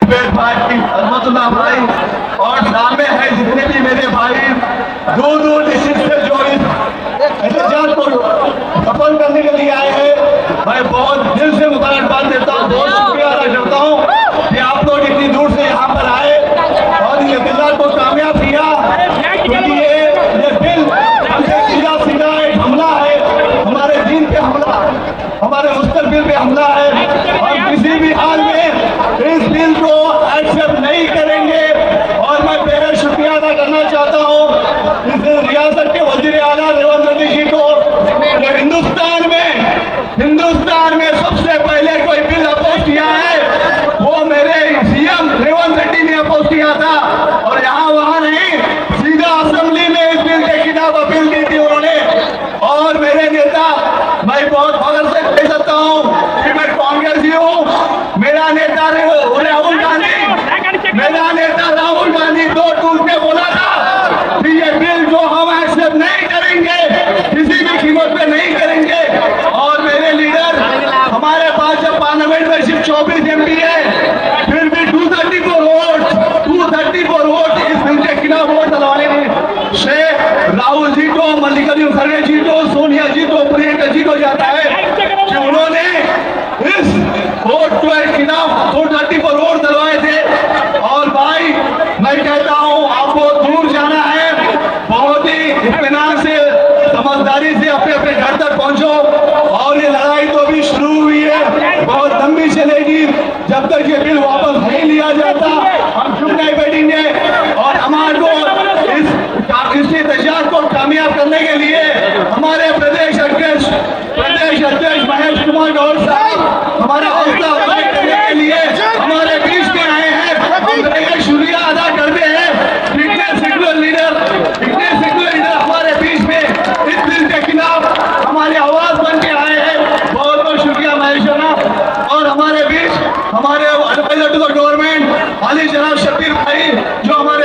जुबैर भाई, अजमतुल्लाह भाई और सामने है जितने भी मेरे भाई दूर दूर डिस्ट्रिक्ट से जो इस एहतजाज को सफल करने के लिए आए हैं, मैं बहुत दिल से मुबारकबाद देता हूँ, बहुत शुक्रिया अदा करता हूँ कि आप लोग इतनी दूर से यहाँ पर आए और इस एहतजाज को कामयाब किया, क्योंकि ये बिल हमसे सीधा सीधा एक हमला है, हमारे दीन पे हमला, हमारे मुस्तकबिल पे हमला है। हम किसी भी हाल में इस बिल को एक्सेप्ट नहीं करेंगे और मैं बेहद शुक्रिया अदा करना चाहता हूँ इस रियासत के वजीर आला रेवंत रेड्डी जी को। हिंदुस्तान में सबसे पहले कोई बिल अपोज किया है वो मेरे सीएम रेवंत रेड्डी ने अपोज किया था और यहाँ वहाँ नहीं, सीधा असेंबली में इस बिल के खिलाफ अपील की थी उन्होंने। और मेरे नेता, मैं बहुत फख्र से कह सकता हूँ कि मैं कांग्रेसी हूँ, मेरा नेता राहुल गांधी 2 टूट में बोला था कि ये बिल जो हम एक्सेप्ट नहीं करेंगे, किसी भी कीमत पे नहीं करेंगे। और मेरे लीडर, हमारे पास जब पार्लियामेंट में सिर्फ 24 MP है, फिर भी 234 वोट इस बिल के खिलाफ वोट डलवाने से राहुल जी को, मल्लिकार्जुन खड़गे जी को, सोनिया जी को, प्रियंका जी को जाता है कि उन्होंने इस वोट के खिलाफ 234 वोट डलवाए थे। और भाई मैं कहता हूँ आपको दूर जाना है, बहुत ही इत्मीनान से, समझदारी से अपने अपने घर तक पहुंचो। और ये लड़ाई तो भी शुरू हुई है, बहुत लंबी चलेगी, जब तक ये बिल वापस नहीं लिया जाता हम चुप नहीं बैठेंगे। और हमारे को इस एहतजाज को कामयाब करने के लिए हमारे प्रदेश अध्यक्ष महेश कुमार गौड़ साहब हमारा हौसला अफजाई करने के लिए हमारे बीच में आए हैं। हम उनका शुक्रिया अदा करते हैं। इतने सेक्युलर लीडर हमारे बीच में इस बिल के खिलाफ हमारी आवाज बन के आए हैं, बहुत बहुत शुक्रिया महेश जनाब। और हमारे बीच हमारे adviser to the government Ali जनाब शब्बीर भाई जो हमारे